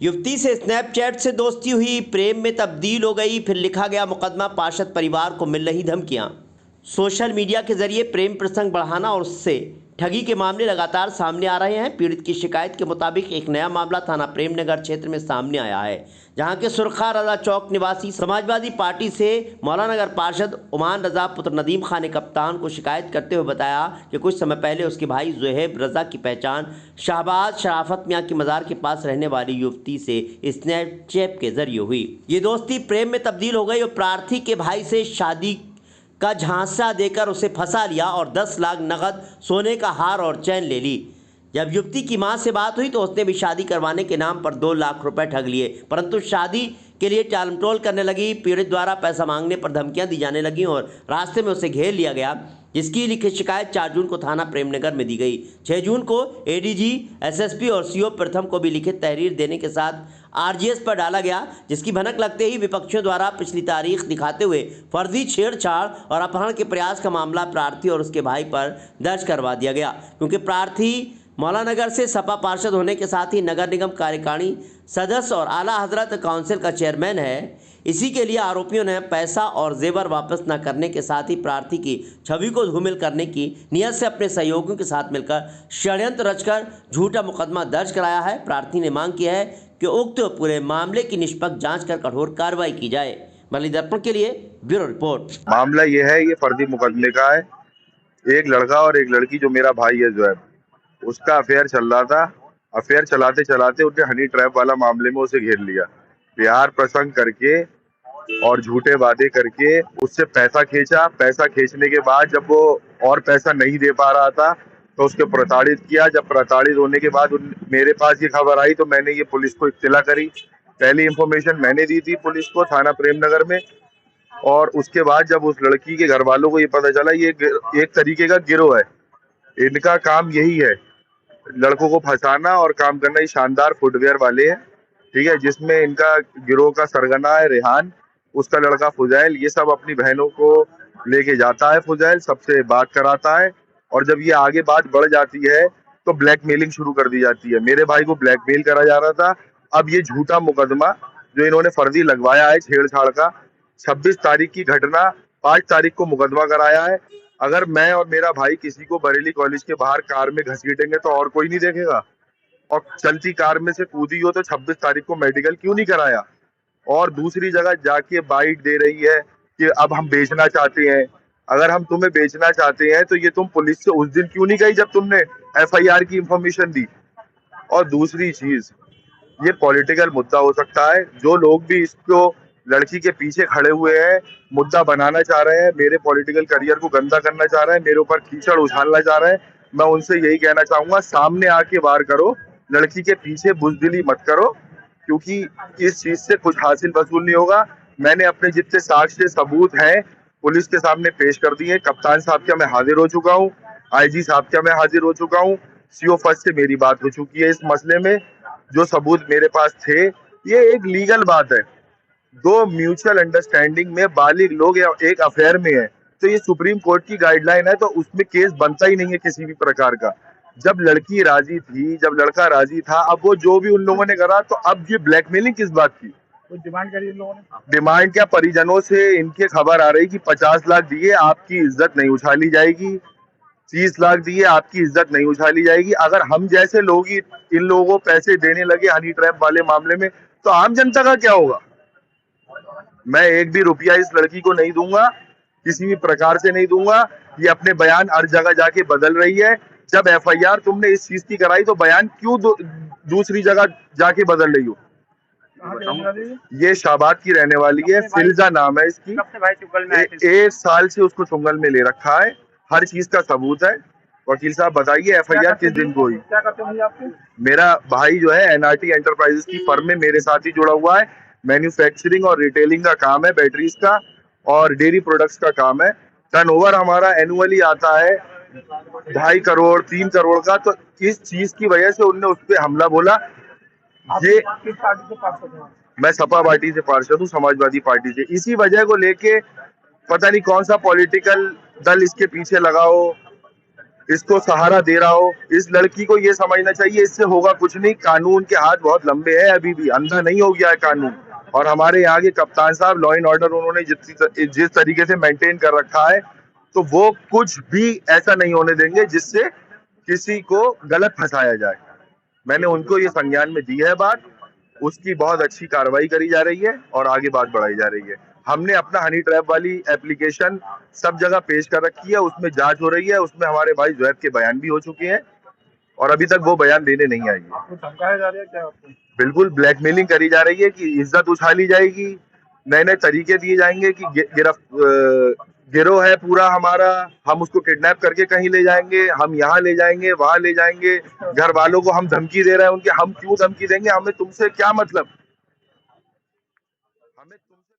युवती से स्नैपचैट से दोस्ती हुई, प्रेम में तब्दील हो गई, फिर लिखा गया मुकदमा। पार्षद परिवार को मिल रही धमकियां। सोशल मीडिया के जरिए प्रेम प्रसंग बढ़ाना और उससे ठगी के मामले लगातार सामने आ रहे हैं। पीड़ित की शिकायत के मुताबिक एक नया मामला थाना प्रेमनगर क्षेत्र में सामने आया है, जहां के सुरखा रजा चौक निवासी समाजवादी पार्टी से मौलानगर पार्षद उमान रजा पुत्र नदीम खान ने कप्तान को शिकायत करते हुए बताया कि कुछ समय पहले उसके भाई जुहेब रजा की पहचान शाहबाज शराफत मियाँ की मज़ार के पास रहने वाली युवती से स्नैपचैट के जरिए हुई। ये दोस्ती प्रेम में तब्दील हो गई और प्रार्थी के भाई से शादी का झांसा देकर उसे फंसा लिया और 10 लाख नगद, सोने का हार और चैन ले ली। जब युवती की मां से बात हुई तो उसने भी शादी करवाने के नाम पर 2 लाख रुपए ठग लिए, परंतु शादी के लिए टालमटोल करने लगी। पीड़ित द्वारा पैसा मांगने पर धमकियां दी जाने लगी और रास्ते में उसे घेर लिया गया, जिसकी लिखित शिकायत 4 जून को थाना प्रेमनगर में दी गई। 6 जून को एडीजी, एसएसपी और सीओ प्रथम को भी लिखित तहरीर देने के साथ आरजीएस पर डाला गया, जिसकी भनक लगते ही विपक्षियों द्वारा पिछली तारीख दिखाते हुए फर्जी छेड़छाड़ और अपहरण के प्रयास का मामला प्रार्थी और उसके भाई पर दर्ज करवा दिया गया। क्योंकि प्रार्थी मौलानगर से सपा पार्षद होने के साथ ही नगर निगम कार्यकारिणी सदस्य और आला हजरत काउंसिल का चेयरमैन है, इसी के लिए आरोपियों ने पैसा और जेवर वापस न करने के साथ ही प्रार्थी की छवि को धूमिल करने की नियत से अपने सहयोगियों के साथ मिलकर षड्यंत्र रचकर झूठा मुकदमा दर्ज कराया है। प्रार्थी ने मांग की है कि उक्त पूरे मामले की निष्पक्ष जांच कर कठोर कार्रवाई की जाए। बली दर्पण के लिए ब्यूरो रिपोर्ट। मामला ये है, ये फर्जी मुकदमे का है। एक लड़का और एक लड़की, जो मेरा भाई है जोएब, उसका अफेयर चल रहा था। अफेयर चलाते चलाते उसने हनी ट्रैप वाला मामले में उसे घेर लिया। प्यार प्रसंग करके और झूठे वादे करके उससे पैसा खींचा। पैसा खींचने के बाद जब वो और पैसा नहीं दे पा रहा था तो उसके प्रताड़ित किया। जब प्रताड़ित होने के बाद मेरे पास ये खबर आई तो मैंने ये पुलिस को इत्तला करी। पहली इंफॉर्मेशन मैंने दी थी पुलिस को थाना प्रेमनगर में, और उसके बाद जब उस लड़की के घर वालों को ये पता चला, ये एक तरीके का गिरोह है, इनका काम यही है, लड़कों को फंसाना और काम करना। ये शानदार फुटवेयर वाले हैं, ठीक है, जिसमें इनका गिरोह का सरगना है रेहान, उसका लड़का फुजैल। ये सब अपनी बहनों को लेके जाता है, फुजैल सबसे बात कराता है, और जब ये आगे बात बढ़ जाती है तो ब्लैकमेलिंग शुरू कर दी जाती है। मेरे भाई को ब्लैकमेल करा जा रहा था। अब ये झूठा मुकदमा जो इन्होंने फर्जी लगवाया है छेड़छाड़ का, 26 तारीख की घटना, 5 तारीख को मुकदमा कराया है। अगर मैं और मेरा भाई किसी को बरेली कॉलेज के बाहर कार में घसीटेंगे तो और कोई नहीं देखेगा, और चलती कार में से कूदी हो तो 26 तारीख को मेडिकल क्यों नहीं कराया, और दूसरी जगह जाके बाइट दे रही है कि अब हम बेचना चाहते हैं। अगर हम तुम्हें बेचना चाहते हैं तो ये तुम पुलिस से उस दिन क्यों नहीं गई जब तुमने एफआईआर की इंफॉर्मेशन दी। और दूसरी चीज, ये पॉलिटिकल मुद्दा हो सकता है। जो लोग भी इसको लड़की के पीछे खड़े हुए हैं, मुद्दा बनाना चाह रहे हैं, मेरे पॉलिटिकल करियर को गंदा करना चाह रहे हैं, मेरे ऊपर कीचड़ उछालना चाह रहे हैं, मैं उनसे यही कहना चाहूंगा, सामने आके वार करो, लड़की के पीछे बुजदिली मत करो, क्योंकि इस चीज से कुछ हासिल वसूल नहीं होगा। मैंने अपने जितने साक्ष्य सबूत हैं पुलिस के सामने पेश कर दिए। कप्तान साहब क्या मैं हाजिर हो चुका हूँ, आईजी साहब क्या मैं हाजिर हो चुका हूँ, सीओ फर्स्ट से मेरी बात हो चुकी है इस मसले में। जो सबूत मेरे पास थे, ये एक लीगल बात है, 2 म्यूचुअल अंडरस्टैंडिंग में बालिग लोग या एक अफेयर में है, तो ये सुप्रीम कोर्ट की गाइडलाइन है, तो उसमें केस बनता ही नहीं है किसी भी प्रकार का। जब लड़की राजी थी, जब लड़का राजी था, अब वो जो भी उन लोगों ने करा, तो अब ये ब्लैकमेलिंग किस बात की? तो डिमांड करी इन लोगों ने। डिमांड क्या, परिजनों से इनके खबर आ रही कि 50 लाख दिए आपकी इज्जत नहीं उछाली जाएगी, 30 लाख दिए आपकी इज्जत नहीं उछाली जाएगी। अगर हम जैसे लोग ही इन लोगों को पैसे देने लगे हनी ट्रैप वाले मामले में, तो आम जनता का क्या होगा? मैं एक भी रुपया इस लड़की को नहीं दूंगा, किसी भी प्रकार से नहीं दूंगा। ये अपने बयान हर जगह जाके बदल रही है। जब एफआईआर तुमने इस चीज की कराई तो बयान क्यों दूसरी जगह जाके बदल रही हो? ये शाहबाद की रहने वाली है, फिल्जा नाम है इसकी। एक साल से उसको चुंगल में ले रखा है, हर चीज का सबूत है। वकील साहब बताइए एफआईआर किस दिन को हुई? क्या करते हैं आपके? मेरा भाई जो है एनआरटी एंटरप्राइजेस की फर्म में मेरे साथ ही जुड़ा हुआ है। मैन्युफैक्चरिंग और रिटेलिंग का काम है, बैटरीज का और डेयरी प्रोडक्ट्स का काम है। टर्नओवर हमारा एनुअली आता है 2.5 करोड़ 3 करोड़ का। तो इस चीज की वजह से उनने उस पर हमला बोला। ये किस पार्टी से पार्षद हैं? मैं सपा पार्टी से पार्षद हूँ, समाजवादी पार्टी से। इसी वजह को लेके पता नहीं कौन सा पॉलिटिकल दल इसके पीछे लगा हो, इसको सहारा दे रहा हो। इस लड़की को ये समझना चाहिए इससे होगा कुछ नहीं, कानून के हाथ बहुत लंबे हैं, अभी भी अंधा नहीं हो गया है कानून। और हमारे यहाँ के कप्तान साहब लॉ एंड ऑर्डर उन्होंने जिस तरीके से मेंटेन कर रखा है, तो वो कुछ भी ऐसा नहीं होने देंगे जिससे किसी को गलत फंसाया जाए। मैंने उनको ये संज्ञान में दी है बात, उसकी बहुत अच्छी कार्रवाई करी जा रही है और आगे बात बढ़ाई जा रही है। हमने अपना हनी ट्रैप वाली एप्लीकेशन सब जगह पेश कर रखी है, उसमें जांच हो रही है, उसमें हमारे भाई ज़ुहैब के बयान भी हो चुके हैं और अभी तक वो बयान देने नहीं आई है। आपको धमकाया जा रहा है क्या आपको? बिल्कुल ब्लैकमेलिंग करी जा रही है कि इज्जत उछाली जाएगी, नए नए तरीके दिए जाएंगे कि गिरोह है पूरा हमारा, हम उसको किडनैप करके कहीं ले जाएंगे, हम यहाँ ले जाएंगे, वहां ले जाएंगे, घर वालों को हम धमकी दे रहे हैं उनके, हम क्यों धमकी देंगे, हमें तुमसे क्या मतलब।